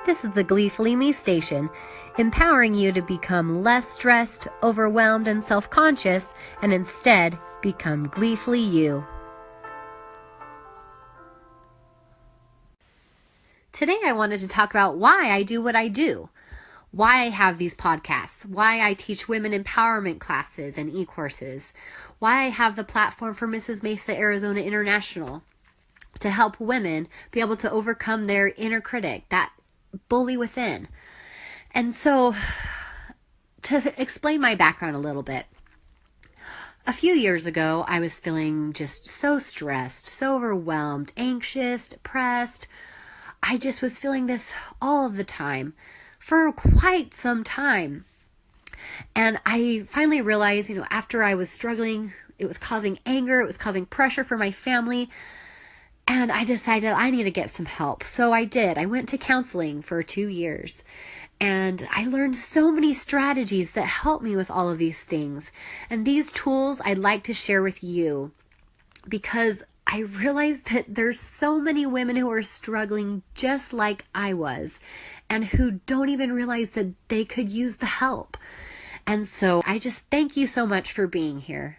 This is the Gleefully Me station, empowering you to become less stressed, overwhelmed, and self-conscious, and instead become gleefully you. Today I wanted to talk about why I do what I do, why I have these podcasts, why I teach women empowerment classes and e-courses, why I have the platform for Mrs. Mesa Arizona International to help women be able to overcome their inner critic, that bully within. And so, to explain my background a little bit, a few years ago, I was feeling just so stressed, so overwhelmed, anxious, depressed. I just was feeling this all of the time for quite some time. And I finally realized, after I was struggling, it was causing anger, it was causing pressure for my family. And I decided I need to get some help. So I did. I went to counseling for 2 years. And I learned so many strategies that help me with all of these things. And these tools I'd like to share with you because I realized that there's so many women who are struggling just like I was and who don't even realize that they could use the help. And so I just thank you so much for being here.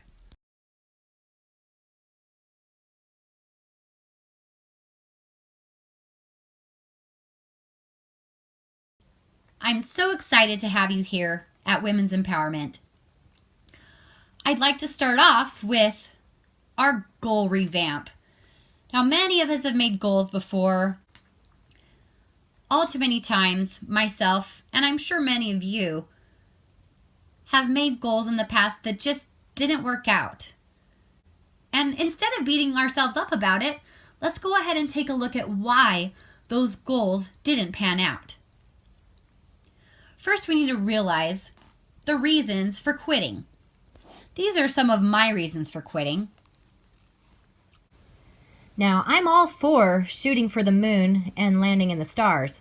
I'm so excited to have you here at Women's Empowerment. I'd like to start off with our goal revamp. Now, many of us have made goals before. All too many times, myself, and I'm sure many of you, have made goals in the past that just didn't work out. And instead of beating ourselves up about it, let's go ahead and take a look at why those goals didn't pan out. First, we need to realize the reasons for quitting. These are some of my reasons for quitting. Now, I'm all for shooting for the moon and landing in the stars.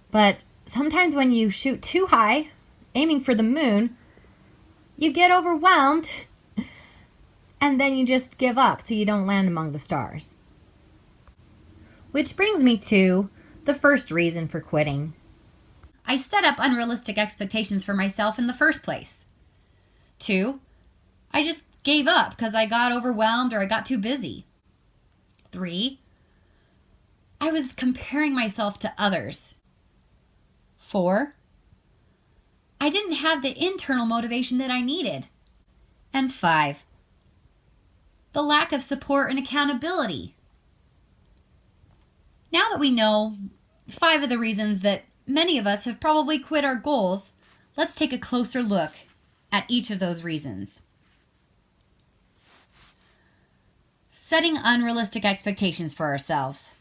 But sometimes when you shoot too high, aiming for the moon, you get overwhelmed and then you just give up so you don't land among the stars. Which brings me to the first reason for quitting. I set up unrealistic expectations for myself in the first place. 2, I just gave up because I got overwhelmed or I got too busy. 3, I was comparing myself to others. 4, I didn't have the internal motivation that I needed. And 5, the lack of support and accountability. Now that we know 5 of the reasons that many of us have probably quit our goals, let's take a closer look at each of those reasons. Setting unrealistic expectations for ourselves.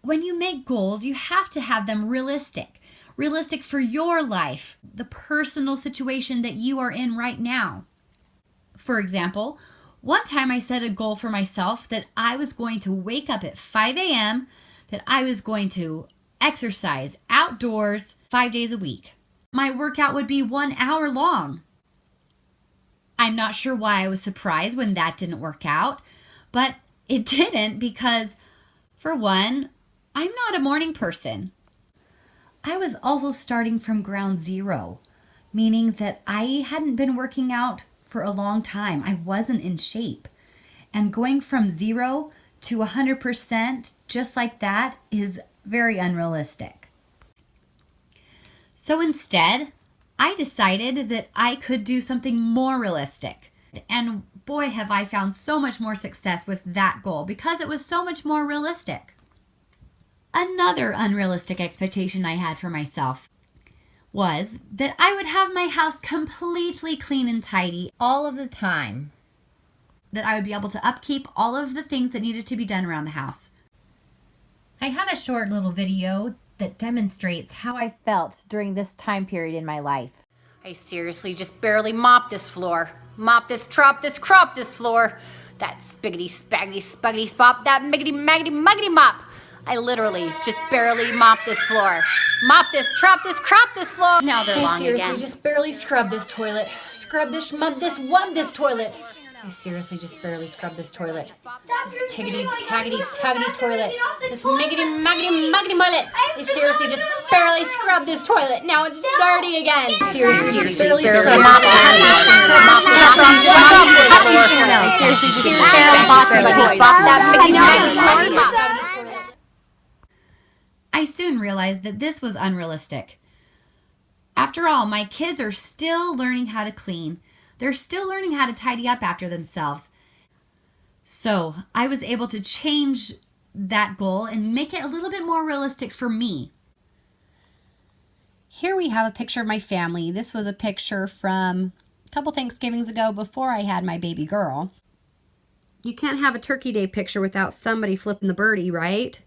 When you make goals, you have to have them realistic. Realistic for your life, the personal situation that you are in right now. For example, one time I set a goal for myself that I was going to wake up at 5 a.m., that I was going to exercise outdoors 5 days a week. My workout would be 1 hour long. I'm not sure why I was surprised when that didn't work out, but it didn't because, for one, I'm not a morning person. I was also starting from ground zero, meaning that I hadn't been working out for a long time. I wasn't in shape. And going from 0 to 100% just like that is very unrealistic. So instead, I decided that I could do something more realistic. And boy, have I found so much more success with that goal because it was so much more realistic. Another unrealistic expectation I had for myself was that I would have my house completely clean and tidy All of the time. that I would be able to upkeep all of the things that needed to be done around the house. I have a short little video that demonstrates how I felt during this time period in my life. I seriously just barely mopped this floor. Mop this, crop this floor. That spiggity, spaggity, spuggity, spop, that miggity, maggity, muggity mop. I literally just barely mopped this floor. Mop this, crop this floor. Now they're long again. Seriously, just barely scrub this toilet. Scrub this, mud this, wub this toilet. I seriously just barely scrubbed this toilet. This tiggity, taggity, tuggity toilet. This miggity, muggity, muggity mullet. I seriously just barely scrubbed this toilet. Now it's dirty again. Seriously, just barely scrubbed it. Seriously, just barely bopped that miggity, muggity, muggity toilet. I soon realized that this was unrealistic. After all, my kids are still learning how to clean. They're still learning how to tidy up after themselves. So I was able to change that goal and make it a little bit more realistic for me. Here we have a picture of my family. This was a picture from a couple Thanksgivings ago before I had my baby girl. You can't have a Turkey Day picture without somebody flipping the birdie, right?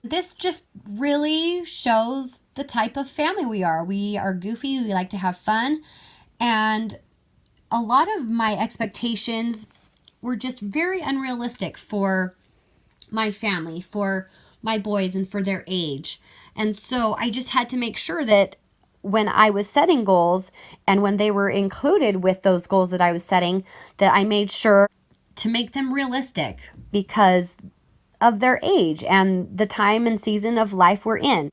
This just really shows the type of family we are. We are goofy, we like to have fun, and a lot of my expectations were just very unrealistic for my family, for my boys, and for their age. And so I just had to make sure that when I was setting goals and when they were included with those goals that I was setting, that I made sure to make them realistic because of their age and the time and season of life we're in.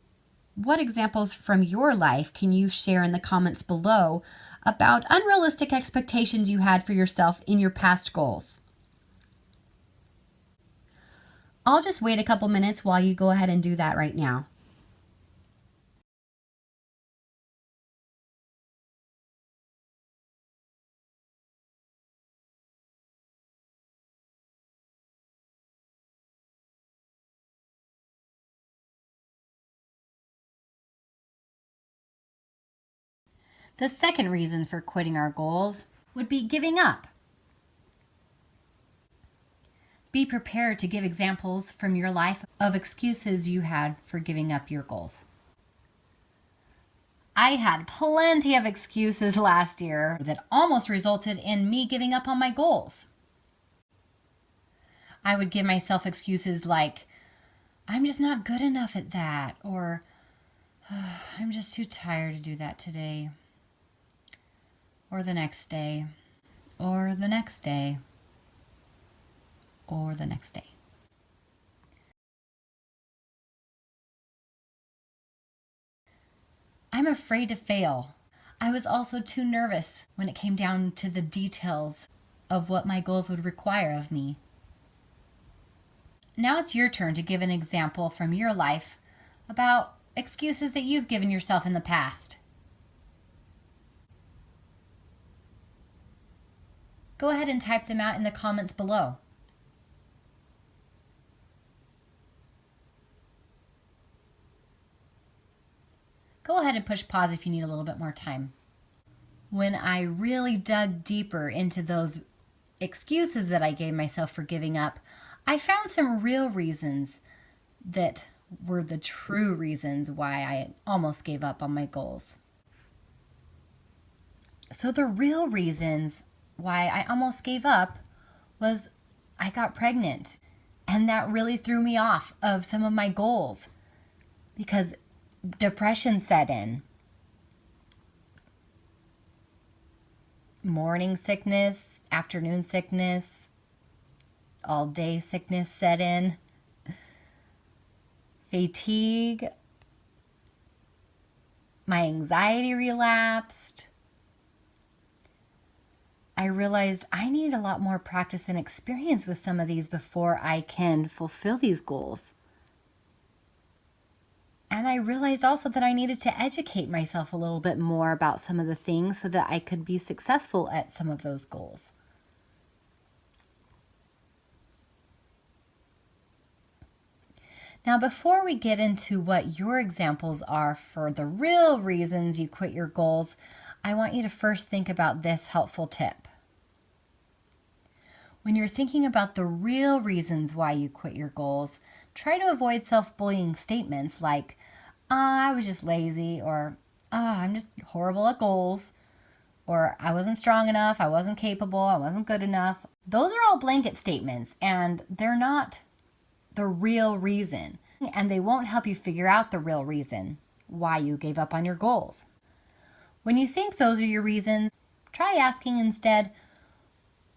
What examples from your life can you share in the comments below about unrealistic expectations you had for yourself in your past goals? I'll just wait a couple minutes while you go ahead and do that right now. The second reason for quitting our goals would be giving up. Be prepared to give examples from your life of excuses you had for giving up your goals. I had plenty of excuses last year that almost resulted in me giving up on my goals. I would give myself excuses like, I'm just not good enough at that, or I'm just too tired to do that today, or the next day, or the next day, or the next day. I'm afraid to fail. I was also too nervous when it came down to the details of what my goals would require of me. Now it's your turn to give an example from your life about excuses that you've given yourself in the past. Go ahead and type them out in the comments below. Go ahead and push pause if you need a little bit more time. When I really dug deeper into those excuses that I gave myself for giving up, I found some real reasons that were the true reasons why I almost gave up on my goals. So the real reasons why I almost gave up was I got pregnant, and that really threw me off of some of my goals because depression set in. Morning sickness, afternoon sickness, all day sickness set in. Fatigue. My anxiety relapsed. I realized I need a lot more practice and experience with some of these before I can fulfill these goals. And I realized also that I needed to educate myself a little bit more about some of the things so that I could be successful at some of those goals. Now, before we get into what your examples are for the real reasons you quit your goals, I want you to first think about this helpful tip. When you're thinking about the real reasons why you quit your goals, try to avoid self-bullying statements like, I was just lazy, or I'm just horrible at goals, or I wasn't strong enough, I wasn't capable, I wasn't good enough. Those are all blanket statements, and they're not the real reason, and they won't help you figure out the real reason. why you gave up on your goals. When you think those are your reasons, try asking instead,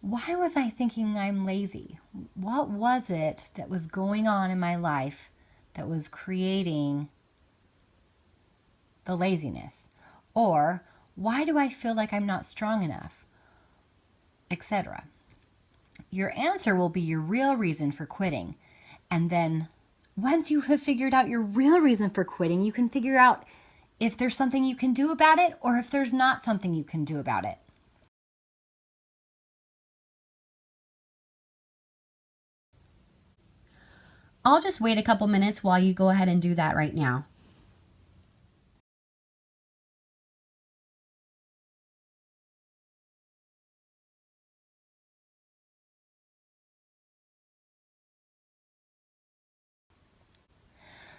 why was I thinking I'm lazy? What was it that was going on in my life that was creating the laziness? Or why do I feel like I'm not strong enough? Etc. Your answer will be your real reason for quitting. And then once you have figured out your real reason for quitting, you can figure out if there's something you can do about it or if there's not something you can do about it. I'll just wait a couple minutes while you go ahead and do that right now.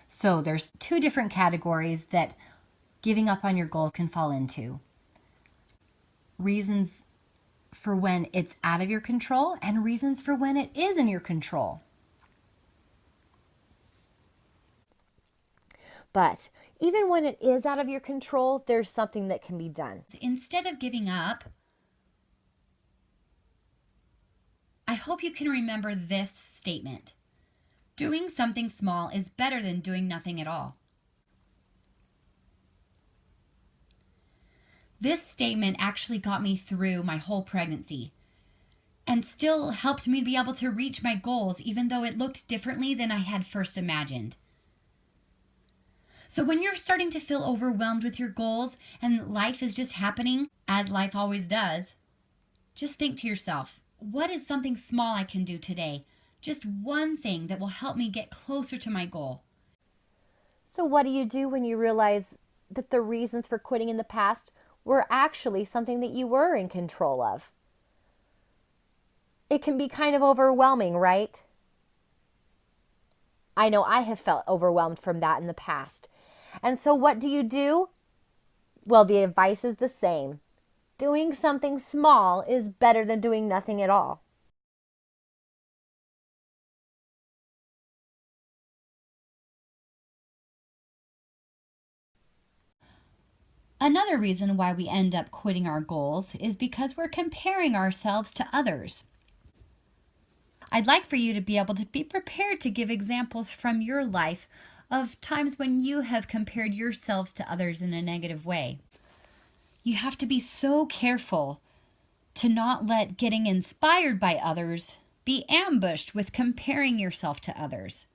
So there's two different categories that giving up on your goals can fall into. Reasons for when it's out of your control and reasons for when it is in your control. But even when it is out of your control, there's something that can be done. Instead of giving up, I hope you can remember this statement. Doing something small is better than doing nothing at all. This statement actually got me through my whole pregnancy and still helped me be able to reach my goals even though it looked differently than I had first imagined. So when you're starting to feel overwhelmed with your goals and life is just happening, as life always does, just think to yourself, what is something small I can do today? Just one thing that will help me get closer to my goal. So what do you do when you realize that the reasons for quitting in the past were actually something that you were in control of? It can be kind of overwhelming, right? I know I have felt overwhelmed from that in the past. And so what do? Well, the advice is the same. Doing something small is better than doing nothing at all. Another reason why we end up quitting our goals is because we're comparing ourselves to others. I'd like for you to be able to be prepared to give examples from your life of times when you have compared yourselves to others in a negative way. You have to be so careful to not let getting inspired by others be ambushed with comparing yourself to others.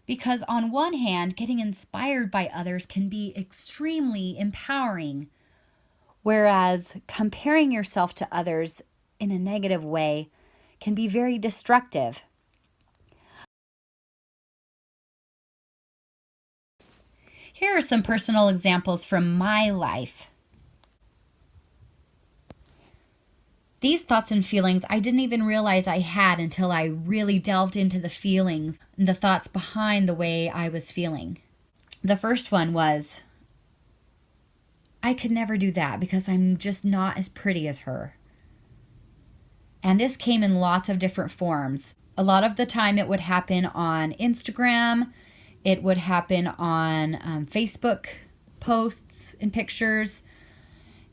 Because on one hand, getting inspired by others can be extremely empowering, whereas comparing yourself to others in a negative way can be very destructive. Here are some personal examples from my life. These thoughts and feelings I didn't even realize I had until I really delved into the feelings and the thoughts behind the way I was feeling. The first one was, I could never do that because I'm just not as pretty as her. And this came in lots of different forms. A lot of the time it would happen on Instagram. It would happen on Facebook posts and pictures.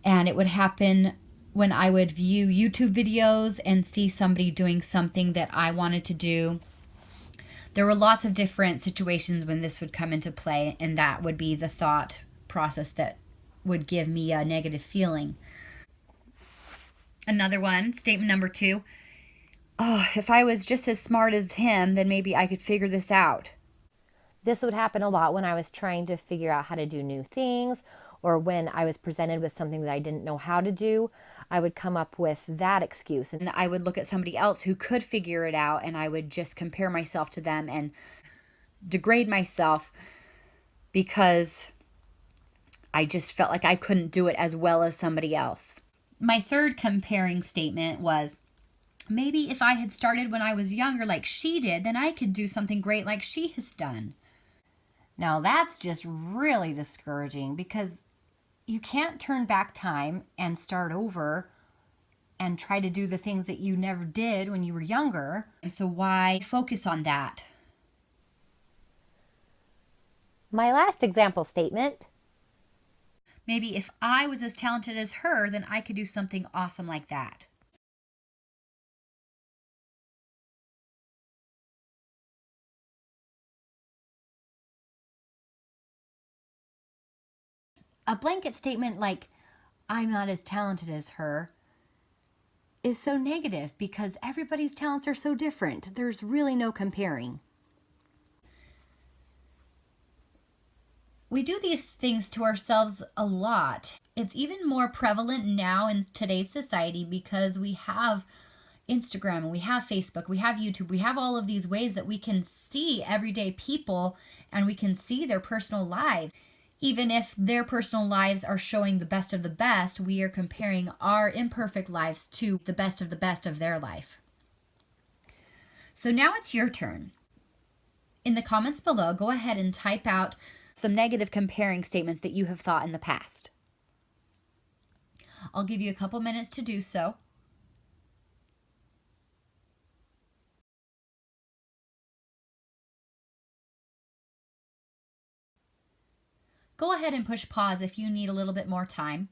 And it would happen when I would view YouTube videos and see somebody doing something that I wanted to do. There were lots of different situations when this would come into play, and that would be the thought process that would give me a negative feeling. Another one, statement number 2. Oh, if I was just as smart as him, then maybe I could figure this out. This would happen a lot when I was trying to figure out how to do new things, or when I was presented with something that I didn't know how to do. I would come up with that excuse, and I would look at somebody else who could figure it out, and I would just compare myself to them and degrade myself because I just felt like I couldn't do it as well as somebody else. My third comparing statement was, maybe if I had started when I was younger like she did, then I could do something great like she has done. Now that's just really discouraging because you can't turn back time and start over and try to do the things that you never did when you were younger. And so why focus on that? My last example statement. Maybe if I was as talented as her, then I could do something awesome like that. A blanket statement like, I'm not as talented as her, is so negative because everybody's talents are so different. There's really no comparing. We do these things to ourselves a lot. It's even more prevalent now in today's society because we have Instagram and we have Facebook, we have YouTube, we have all of these ways that we can see everyday people and we can see their personal lives. Even if their personal lives are showing the best of the best, we are comparing our imperfect lives to the best of their life. So now it's your turn. In the comments below, go ahead and type out some negative comparing statements that you have thought in the past. I'll give you a couple minutes to do so. Go ahead and push pause if you need a little bit more time.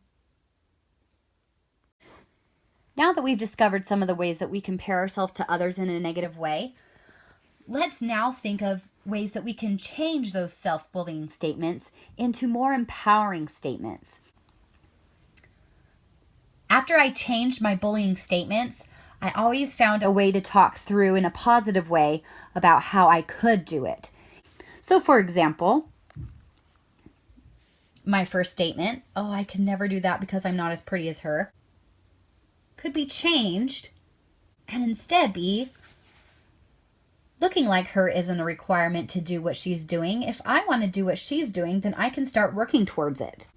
Now that we've discovered some of the ways that we compare ourselves to others in a negative way, let's now think of ways that we can change those self-bullying statements into more empowering statements. After I changed my bullying statements, I always found a way to talk through in a positive way about how I could do it. So for example, my first statement, oh, I can never do that because I'm not as pretty as her, could be changed and instead be, looking like her isn't a requirement to do what she's doing. If I want to do what she's doing, then I can start working towards it.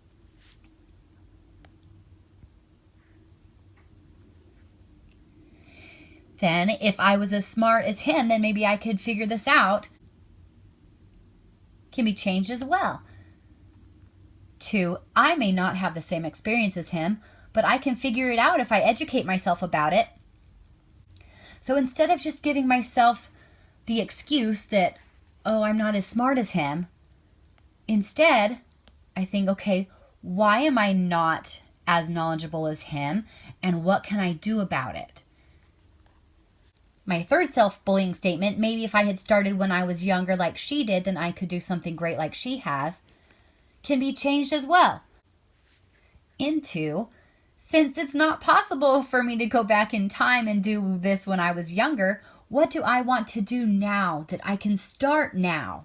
Then if I was as smart as him, then maybe I could figure this out. Can be changed as well. To, I may not have the same experience as him, but I can figure it out if I educate myself about it. So instead of just giving myself the excuse that, oh, I'm not as smart as him, instead, I think, okay, why am I not as knowledgeable as him, and what can I do about it? My third self-bullying statement, maybe if I had started when I was younger like she did, then I could do something great like she has, can be changed as well into, since it's not possible for me to go back in time and do this when I was younger, what do I want to do now that I can start now?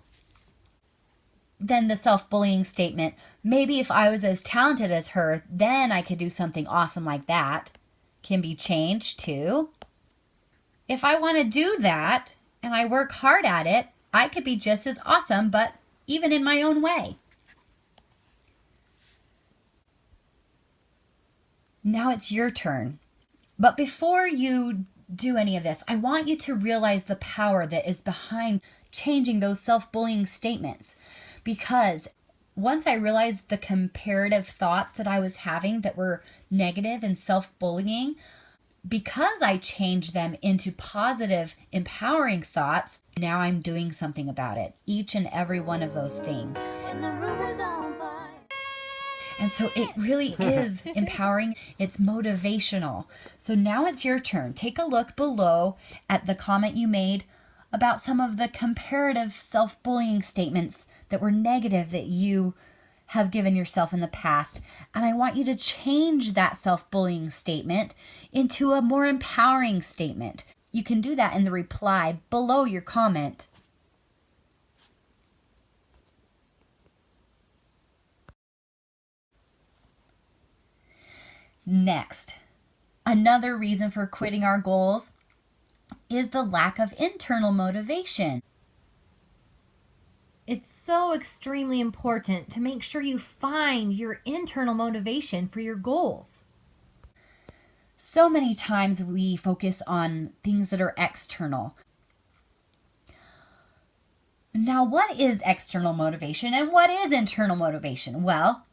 Then the self-bullying statement, maybe if I was as talented as her, then I could do something awesome like that, can be changed to, if I want to do that and I work hard at it, I could be just as awesome, but even in my own way. Now it's your turn. But before you do any of this, I want you to realize the power that is behind changing those self-bullying statements. Because once I realized the comparative thoughts that I was having that were negative and self-bullying, because I changed them into positive, empowering thoughts, now I'm doing something about it. Each and every one of those things. And so it really is empowering. It's motivational. So now it's your turn. Take a look below at the comment you made about some of the comparative self-bullying statements that were negative that you have given yourself in the past. And I want you to change that self-bullying statement into a more empowering statement. You can do that in the reply below your comment. Next, another reason for quitting our goals is the lack of internal motivation. It's so extremely important to make sure you find your internal motivation for your goals. So many times we focus on things that are external. Now, what is external motivation and what is internal motivation? Well,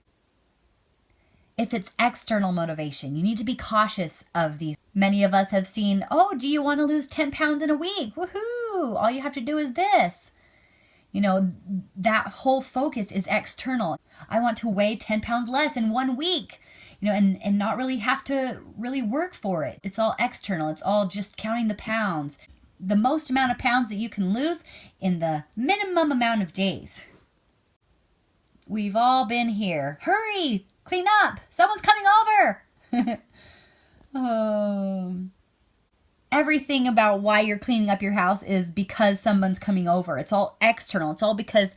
if it's external motivation, you need to be cautious of these. Many of us have seen, oh, do you want to lose 10 pounds in a week? Woohoo! All you have to do is this. that whole focus is external. I want to weigh 10 pounds less in 1 week, and not really have to really work for it. It's all external. It's all just counting the pounds. The most amount of pounds that you can lose in the minimum amount of days. We've all been here. Hurry, clean up. Someone's coming over. Everything about why you're cleaning up your house is because someone's coming over. It's all external. It's all because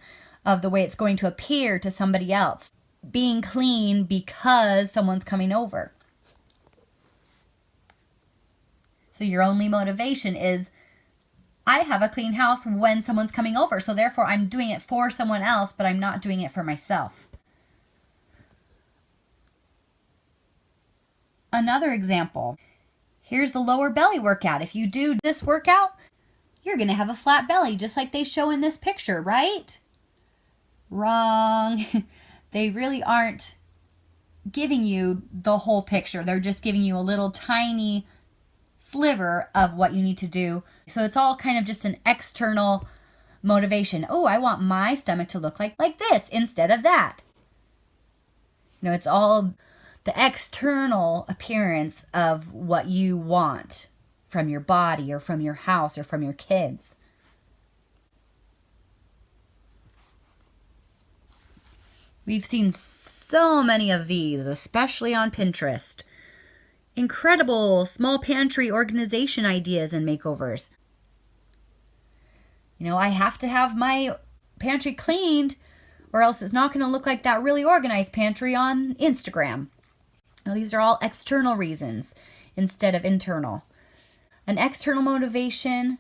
of the way it's going to appear to somebody else. Being clean because someone's coming over. So your only motivation is, I have a clean house when someone's coming over, so therefore I'm doing it for someone else, but I'm not doing it for myself. Another example. Here's the lower belly workout. If you do this workout, you're going to have a flat belly, just like they show in this picture, right? Wrong. They really aren't giving you the whole picture. They're just giving you a little tiny sliver of what you need to do. So it's all kind of just an external motivation. Oh, I want my stomach to look like this instead of that. It's all the external appearance of what you want from your body or from your house or from your kids. We've seen so many of these, especially on Pinterest. Incredible small pantry organization ideas and makeovers. I have to have my pantry cleaned or else it's not going to look like that really organized pantry on Instagram. Now, these are all external reasons instead of internal. An external motivation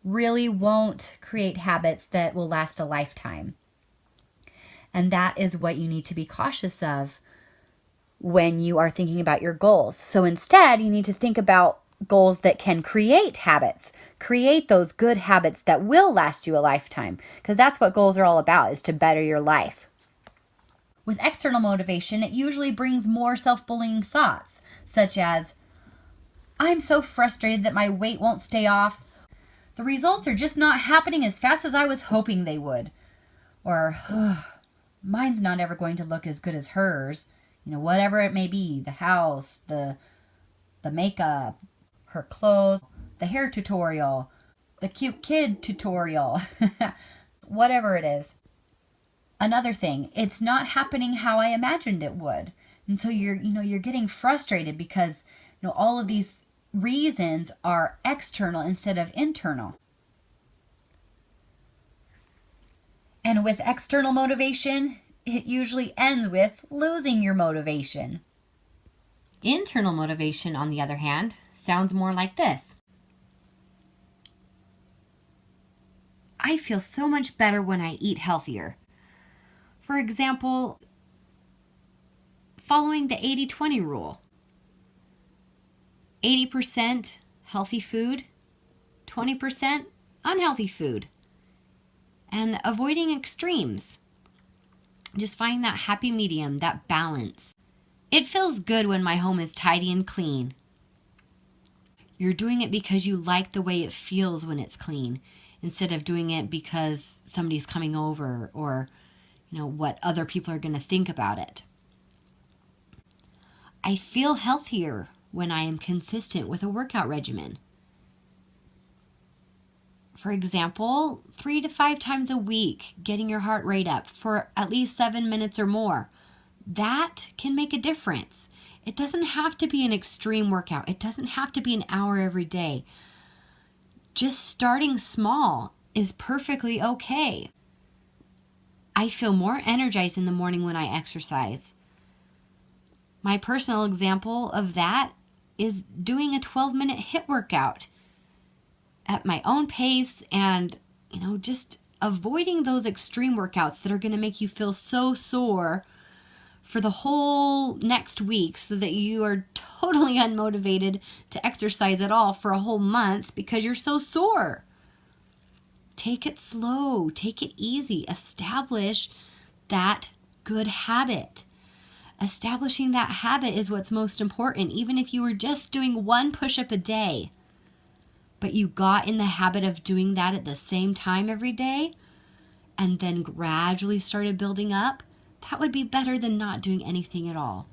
really won't create habits that will last a lifetime. And that is what you need to be cautious of when you are thinking about your goals. So instead, you need to think about goals that can create habits. Create those good habits that will last you a lifetime. Because that's what goals are all about, is to better your life. With external motivation, it usually brings more self-bullying thoughts, such as, I'm so frustrated that my weight won't stay off. The results are just not happening as fast as I was hoping they would. Or, mine's not ever going to look as good as hers. Whatever it may be, the house, the makeup, her clothes, the hair tutorial, the cute kid tutorial, whatever it is. Another thing, it's not happening how I imagined it would. And so you're getting frustrated because, all of these reasons are external instead of internal. And with external motivation, it usually ends with losing your motivation. Internal motivation, on the other hand, sounds more like this. I feel so much better when I eat healthier. For example, following the 80-20 rule. 80% healthy food, 20% unhealthy food. And avoiding extremes. Just find that happy medium, that balance. It feels good when my home is tidy and clean. You're doing it because you like the way it feels when it's clean, instead of doing it because somebody's coming over or what other people are going to think about it. I feel healthier when I am consistent with a workout regimen. For example, 3 to 5 times a week, getting your heart rate up for at least 7 minutes or more. That can make a difference. It doesn't have to be an extreme workout. It doesn't have to be an hour every day. Just starting small is perfectly okay. I feel more energized in the morning when I exercise. My personal example of that is doing a 12-minute HIIT workout at my own pace and, just avoiding those extreme workouts that are going to make you feel so sore for the whole next week so that you are totally unmotivated to exercise at all for a whole month because you're so sore. Take it slow, take it easy, establish that good habit. Establishing that habit is what's most important, even if you were just doing 1 push-up a day, but you got in the habit of doing that at the same time every day, and then gradually started building up, that would be better than not doing anything at all.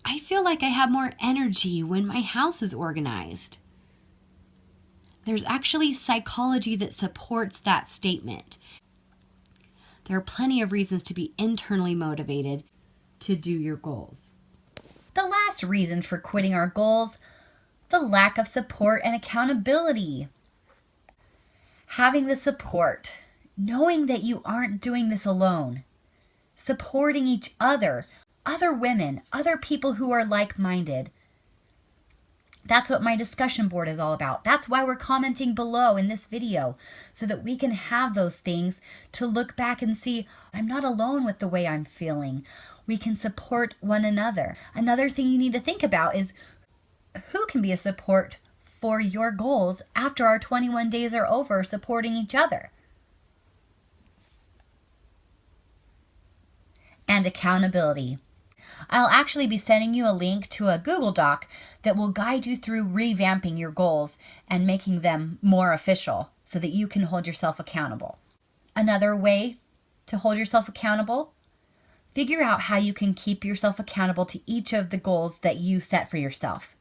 I feel like I have more energy when my house is organized. There's actually psychology that supports that statement. There are plenty of reasons to be internally motivated to do your goals. The last reason for quitting our goals, the lack of support and accountability. Having the support, knowing that you aren't doing this alone, supporting each other women, other people who are like-minded. That's what my discussion board is all about. That's why we're commenting below in this video, so that we can have those things to look back and see, I'm not alone with the way I'm feeling. We can support one another. Another thing you need to think about is who can be a support for your goals after our 21 days are over, supporting each other. And accountability. I'll actually be sending you a link to a Google Doc that will guide you through revamping your goals and making them more official so that you can hold yourself accountable. Another way to hold yourself accountable, figure out how you can keep yourself accountable to each of the goals that you set for yourself.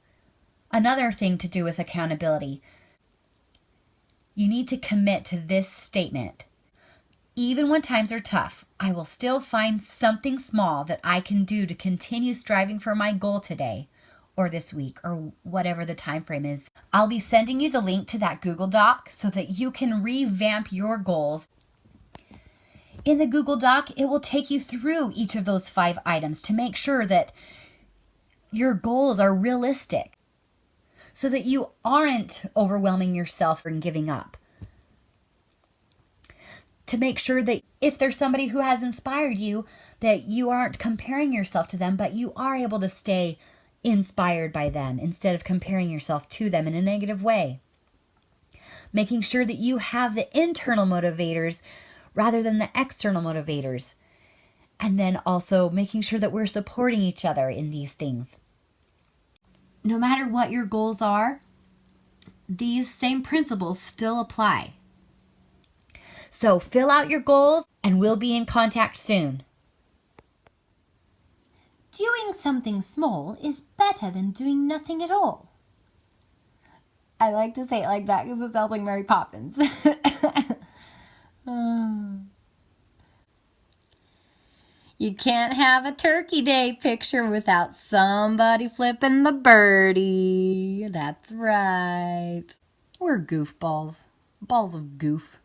Another thing to do with accountability, you need to commit to this statement. Even when times are tough, I will still find something small that I can do to continue striving for my goal today or this week or whatever the time frame is. I'll be sending you the link to that Google Doc so that you can revamp your goals. In the Google Doc, it will take you through each of those 5 items to make sure that your goals are realistic so that you aren't overwhelming yourself and giving up. To make sure that if there's somebody who has inspired you, that you aren't comparing yourself to them, but you are able to stay inspired by them instead of comparing yourself to them in a negative way. Making sure that you have the internal motivators rather than the external motivators. And then also making sure that we're supporting each other in these things. No matter what your goals are, these same principles still apply. So fill out your goals and we'll be in contact soon. Doing something small is better than doing nothing at all. I like to say it like that because it sounds like Mary Poppins. You can't have a Turkey Day picture without somebody flipping the birdie. That's right. We're goofballs. Balls of goof.